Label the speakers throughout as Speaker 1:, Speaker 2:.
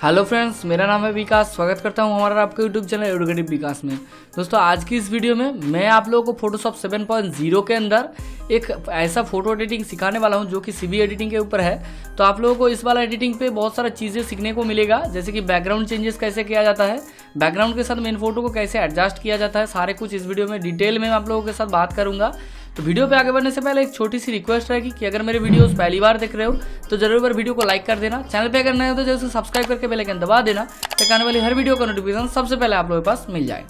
Speaker 1: Hello friends, मेरा नाम है विकास। स्वागत करता हूं हमारा आपके यूट्यूब चैनल एडुकेटिव विकास में। दोस्तों, आज की इस वीडियो में मैं आप लोगों को फोटोशॉप 7.0 के अंदर एक ऐसा फोटो एडिटिंग सिखाने वाला हूं जो कि सीवी एडिटिंग के ऊपर है। तो आप लोगों को इस वाला एडिटिंग पे बहुत सारा चीज़ें सीखने को मिलेगा, जैसे कि बैकग्राउंड चेंजेस कैसे किया जाता है, बैकग्राउंड के साथ मेन फोटो को कैसे एडजस्ट किया जाता है, सारे कुछ इस वीडियो में डिटेल में आप लोगों के साथ बात करूँगा। तो वीडियो पे आगे बढ़ने से पहले एक छोटी सी रिक्वेस्ट रहेगी कि अगर मेरे वीडियोस पहली बार देख रहे हो तो जरूर बार वीडियो को लाइक कर देना। चैनल पे अगर नए हो तो जैसे सब्सक्राइब करके बेल आइकन दबा देना ताकि आने वाली हर वीडियो का नोटिफिकेशन सबसे पहले आप लोगों के पास मिल जाए।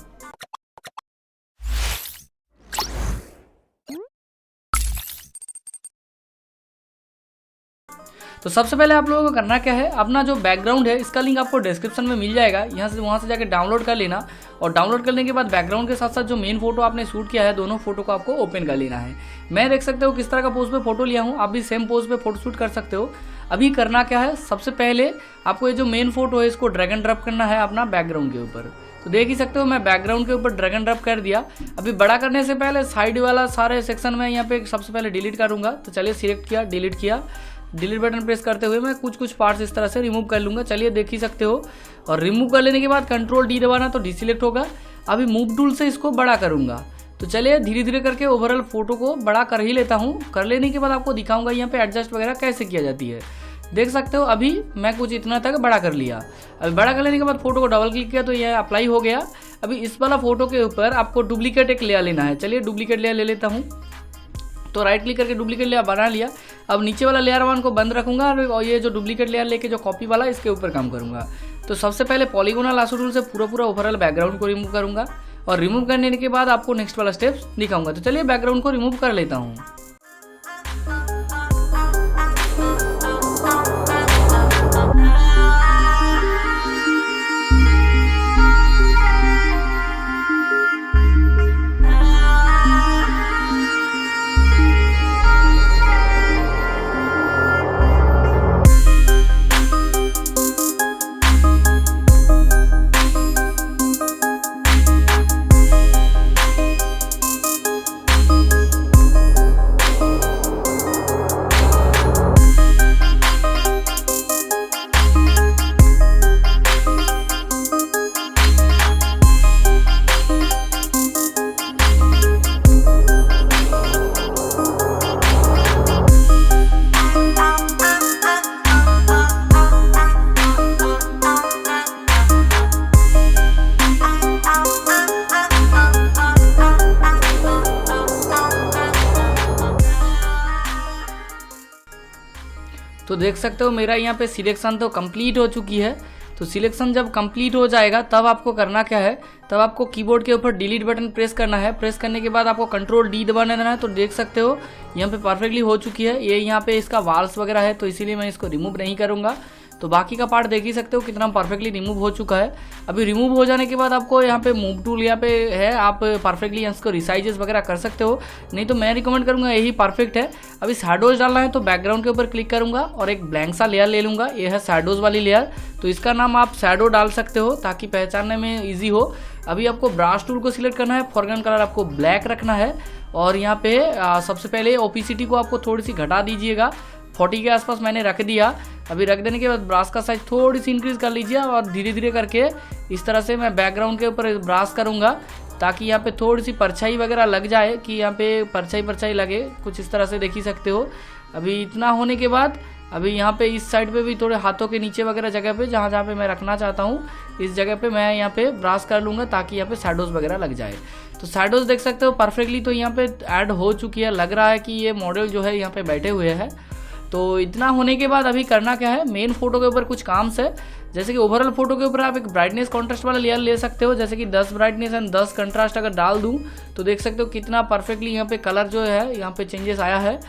Speaker 1: तो सबसे पहले आप लोगों को करना क्या है, अपना जो बैकग्राउंड है इसका लिंक आपको डिस्क्रिप्शन में मिल जाएगा, यहाँ से वहाँ से जाकर डाउनलोड कर लेना। और डाउनलोड करने के बाद बैकग्राउंड के साथ साथ जो मेन फोटो आपने शूट किया है, दोनों फोटो को आपको ओपन कर लेना है। मैं देख सकते हो किस तरह का पोज पे फोटो लिया हूँ, आप भी सेम पोज पे फोटो शूट कर सकते हो। अभी करना क्या है, सबसे पहले आपको ये जो मेन फोटो है इसको ड्रैग एंड ड्रॉप करना है अपना बैकग्राउंड के ऊपर। तो देख ही सकते हो मैं बैकग्राउंड के ऊपर ड्रैग एंड ड्रॉप कर दिया। अभी बड़ा करने से पहले साइड वाला सारे सेक्शन में यहाँ पे सबसे पहले डिलीट करूँगा। तो चलिए सिलेक्ट किया, डिलीट किया, डिलीट बटन प्रेस करते हुए मैं कुछ पार्ट्स इस तरह से रिमूव कर लूँगा। चलिए देख ही सकते हो। और रिमूव कर लेने के बाद कंट्रोल डी दबाना तो डिसिलेक्ट होगा। अभी मूव टूल से इसको बड़ा करूँगा। तो चलिए धीरे धीरे करके ओवरऑल फोटो को बड़ा कर ही लेता हूँ। कर लेने के बाद आपको दिखाऊंगा यहाँ पे एडजस्ट वगैरह कैसे किया जाती है। देख सकते हो अभी मैं कुछ इतना तक बड़ा कर लिया। अभी बड़ा कर लेने के बाद फोटो को डबल क्लिक किया तो यह अप्लाई हो गया। अभी इस वाला फोटो के ऊपर आपको डुप्लीकेट एक लेयर लेना है। चलिए डुप्लीकेट लेयर ले लेता हूँ। तो राइट क्लिक करके डुप्लीकेट लेयर बना लिया। अब नीचे वाला लेयर 1 को बंद रखूंगा और ये जो डुप्लीकेट लेयर लेके जो कॉपी वाला इसके ऊपर काम करूंगा। तो सबसे पहले पॉलीगोनल लासो टूल से पूरा ओवरऑल बैकग्राउंड को रिमूव करूंगा और रिमूव करने के बाद आपको नेक्स्ट वाला स्टेप्स दिखाऊंगा। तो चलिए बैकग्राउंड को रिमूव कर लेता हूँ। तो देख सकते हो मेरा यहाँ पे सिलेक्शन तो कंप्लीट हो चुकी है। तो सिलेक्शन जब कंप्लीट हो जाएगा तब आपको करना क्या है, तब आपको कीबोर्ड के ऊपर डिलीट बटन प्रेस करना है। प्रेस करने के बाद आपको कंट्रोल डी दबाना देना है। तो देख सकते हो यहाँ पे परफेक्टली हो चुकी है। ये यहाँ पे इसका वाल्स वगैरह है तो इसीलिए मैं इसको रिमूव नहीं करूँगा। तो बाकी का पार्ट देख ही सकते हो कितना परफेक्टली रिमूव हो चुका है। अभी रिमूव हो जाने के बाद आपको यहाँ पे मूव टूल यहाँ पे है, आप परफेक्टली इसको रिसाइजेस वगैरह कर सकते हो, नहीं तो मैं रिकमेंड करूँगा यही परफेक्ट है। अभी शैडोज डालना है तो बैकग्राउंड के ऊपर क्लिक करूँगा और एक ब्लैंक सा लेयर ले लूँगा। ये है शैडोज वाली लेयर। तो इसका नाम आप शैडो डाल सकते हो ताकि पहचानने में ईजी हो। अभी आपको ब्रश टूल को सिलेक्ट करना है, फोरग्राउंड कलर आपको ब्लैक रखना है और यहाँ पे सबसे पहले ओपेसिटी को आपको थोड़ी सी घटा दीजिएगा। 40 के आसपास मैंने रख दिया। अभी रख देने के बाद ब्रश का साइज थोड़ी सी इंक्रीज कर लीजिए और धीरे धीरे करके इस तरह से मैं बैकग्राउंड के ऊपर ब्रश करूँगा ताकि यहाँ पे थोड़ी सी परछाई वगैरह लग जाए, कि यहाँ पे परछाई लगे कुछ इस तरह से, देख ही सकते हो। अभी इतना होने के बाद अभी यहाँ पे इस साइड पे भी थोड़े हाथों के नीचे वगैरह जगह पे जहाँ पे मैं रखना चाहता हूँ इस जगह पे मैं यहाँ पे ब्रश कर लूँगा ताकि यहाँ पे शैडोज वगैरह लग जाए। तो शैडोज देख सकते हो परफेक्टली तो यहाँ पे ऐड हो चुकी है। लग रहा है कि ये मॉडल जो है यहाँ पे बैठे हुए हैं। तो इतना होने के बाद अभी करना क्या है, मेन फोटो के ऊपर कुछ काम से, जैसे कि ओवरऑल फोटो के ऊपर आप एक ब्राइटनेस कॉन्ट्रास्ट वाला लेयर ले सकते हो। जैसे कि 10 ब्राइटनेस एंड 10 कंट्रास्ट अगर डाल दूं तो देख सकते हो कितना परफेक्टली यहाँ पे कलर जो है यहाँ पे चेंजेस आया है।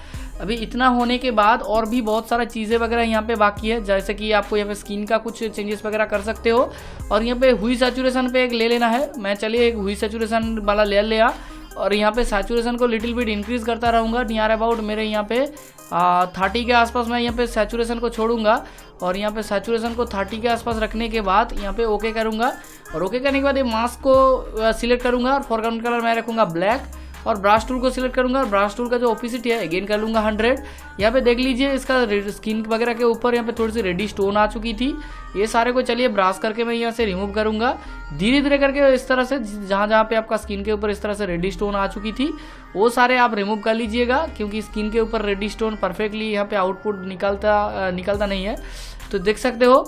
Speaker 1: अभी इतना होने के बाद और भी बहुत सारा चीज़ें वगैरह यहाँ पे बाकी है, जैसे कि आपको यहाँ पे स्किन का कुछ चेंजेस वगैरह कर सकते हो। और यहाँ पे हुई सैचुरेशन पे एक ले लेना है। मैं चलिए एक हुई सैचुरेशन वाला लेयर लिया और यहाँ पे सैचुरेशन को लिटिल बिट इंक्रीज करता रहूँगा। नियर अबाउट मेरे यहाँ पे 30 के आसपास मैं यहाँ पे सैचुरेशन को छोड़ूंगा और यहाँ पे सैचुरेशन को 30 के आसपास रखने के बाद यहाँ पे ओके करूँगा। और ओके करने के बाद ये मास्क को सिलेक्ट करूँगा और फोरग्राउंड कलर मैं रखूँगा ब्लैक और ब्रश टूल को सिलेक्ट करूंगा। ब्रश टूल का जो ओपेसिटी है अगेन कर लूँगा 100। यहाँ पे देख लीजिए इसका स्किन वगैरह के ऊपर यहाँ पे थोड़ी सी रेडी स्टोन आ चुकी थी। ये सारे को चलिए ब्रश करके मैं यहाँ से रिमूव करूँगा धीरे धीरे करके। इस तरह से जहाँ जहाँ पे आपका स्किन के ऊपर इस तरह से रेडी स्टोन आ चुकी थी वो सारे आप रिमूव कर लीजिएगा, क्योंकि स्किन के ऊपर रेडी स्टोन परफेक्टली यहाँ पे आउटपुट निकलता नहीं है। तो देख सकते हो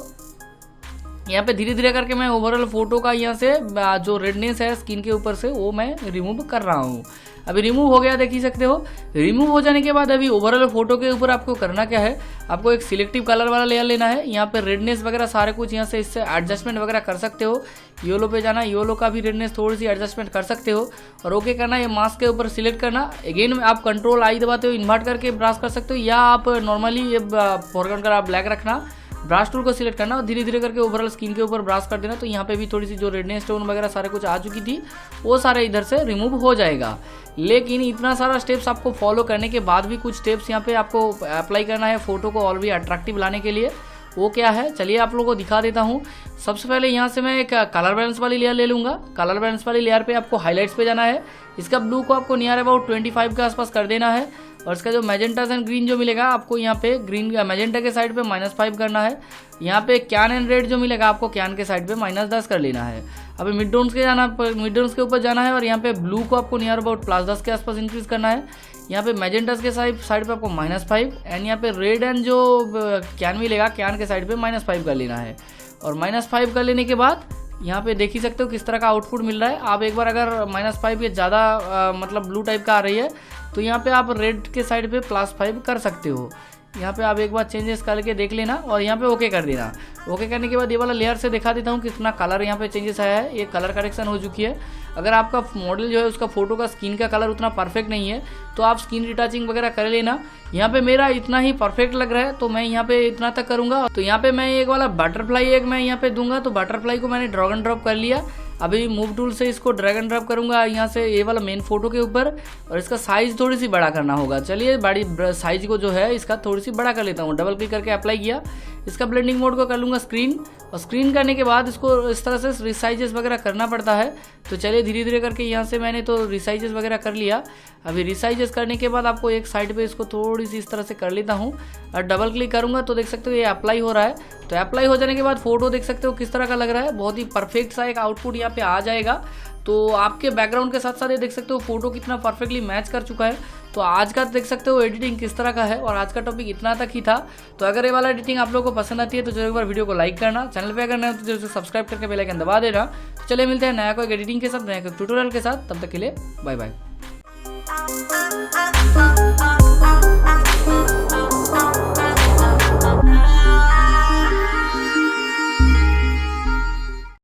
Speaker 1: यहाँ पे धीरे धीरे करके मैं ओवरऑल फोटो का यहाँ से जो रेडनेस है स्किन के ऊपर से वो मैं रिमूव कर रहा हूँ। अभी रिमूव हो गया, देख ही सकते हो। रिमूव हो जाने के बाद अभी ओवरऑल फोटो के ऊपर आपको करना क्या है, आपको एक सिलेक्टिव कलर वाला लेयर लेना है। यहाँ पे रेडनेस वगैरह सारे कुछ यहाँ से इससे एडजस्टमेंट वगैरह कर सकते हो। येलो पे जाना, येलो का भी रेडनेस थोड़ी सी एडजस्टमेंट कर सकते हो और ओके करना। ये मास्क के ऊपर सिलेक्ट करना, अगेन आप कंट्रोल आई दबाते हो इन्वर्ट करके ब्रश कर सकते हो, या आप नॉर्मली ये फोरग्राउंड का ब्लैक रखना, ब्रश टूल को सिलेक्ट करना और धीरे धीरे करके ओवरऑल स्किन के ऊपर ब्रश कर देना। तो यहाँ पे भी थोड़ी सी जो रेडनेस स्टोन वगैरह सारे कुछ आ चुकी थी वो सारे इधर से रिमूव हो जाएगा। लेकिन इतना सारा स्टेप्स आपको फॉलो करने के बाद भी कुछ स्टेप्स यहाँ पे आपको अप्लाई करना है फोटो को और भी अट्रैक्टिव लाने के लिए। वो क्या है चलिए आप लोगों को दिखा देता हूँ। सबसे पहले यहाँ से मैं एक कलर बैलेंस वाली लेयर ले लूँगा। कलर बैलेंस वाली लेयर पे आपको हाईलाइट्स पे जाना है। इसका ब्लू को आपको नियर अबाउट 25 के आसपास कर देना है और इसका जो मैजेंटास एंड ग्रीन जो मिलेगा आपको यहाँ पे ग्रीन मैजेंटा के साइड पे -5 करना है। यहाँ पे कैन एंड रेड जो मिलेगा आपको कैन के साइड पे -10 कर लेना है। अभी मिड टोन्स के ऊपर जाना है और यहाँ पे ब्लू को आपको नियर अबाउट +10 के आसपास इंक्रीज करना है। यहाँ पे मैजेंटास के साइड पे आपको -5 एंड यहाँ पे रेड एंड जो कैन मिलेगा कैन के साइड पे -5 कर लेना है। और -5 कर लेने के बाद यहाँ पे देख ही सकते हो किस तरह का आउटपुट मिल रहा है। आप एक बार अगर -5 या ज़्यादा मतलब ब्लू टाइप का आ रही है तो यहाँ पे आप रेड के साइड पे +5 कर सकते हो। यहाँ पे आप एक बार चेंजेस करके देख लेना और यहाँ पे ओके कर देना। ओके करने के बाद ये वाला लेयर से दिखा देता हूँ कितना कलर यहाँ पे चेंजेस आया है। ये कलर करेक्शन हो चुकी है। अगर आपका मॉडल जो है उसका फोटो का स्किन का कलर उतना परफेक्ट नहीं है तो आप स्किन रिटचिंग वगैरह कर लेना। यहाँ पे मेरा इतना ही परफेक्ट लग रहा है तो मैं यहाँ पे इतना तक करूँगा। तो यहाँ पे मैं एक वाला बटरफ्लाई एक मैं यहाँ पे दूंगा। तो बटरफ्लाई को मैंने ड्रैग एंड ड्रॉप कर लिया। अभी मूव टूल से इसको ड्रैग एंड ड्रॉप करूंगा यहाँ से ये वाला मेन फोटो के ऊपर और इसका साइज थोड़ी सी बड़ा करना होगा। चलिए बड़ी साइज को जो है इसका थोड़ी सी बड़ा कर लेता हूँ। डबल क्लिक करके अप्लाई किया। इसका ब्लेंडिंग मोड को कर लूँगा स्क्रीन और स्क्रीन करने के बाद इसको इस तरह से रिसाइजेस वगैरह करना पड़ता है। तो चलिए धीरे धीरे करके यहाँ से मैंने तो रिसाइजेस वगैरह कर लिया। अभी रिसाइजेस करने के बाद आपको एक साइड पे इसको थोड़ी सी इस तरह से कर लेता हूँ और डबल क्लिक करूँगा तो देख सकते हो ये अप्लाई हो रहा है। तो अप्लाई हो जाने के बाद फोटो देख सकते हो किस तरह का लग रहा है। बहुत ही परफेक्ट सा एक आउटपुट यहाँ पे आ जाएगा। तो आपके बैकग्राउंड के साथ साथ ये देख सकते हो फोटो कितना परफेक्टली मैच कर चुका है। तो आज का देख सकते हो एडिटिंग किस तरह का है और आज का टॉपिक इतना तक ही था। तो अगर ये वाला एडिटिंग आप लोगों को पसंद आती है तो जरूर एक बार वीडियो को लाइक करना, चैनल पे अगर नए हो तो जरूर सब्सक्राइब करके बेल आइकन दबा देना। तो चलिए मिलते हैं नया कोई एडिटिंग के साथ, नया कोई ट्यूटोरियल के साथ। तब तक के लिए बाय बाय।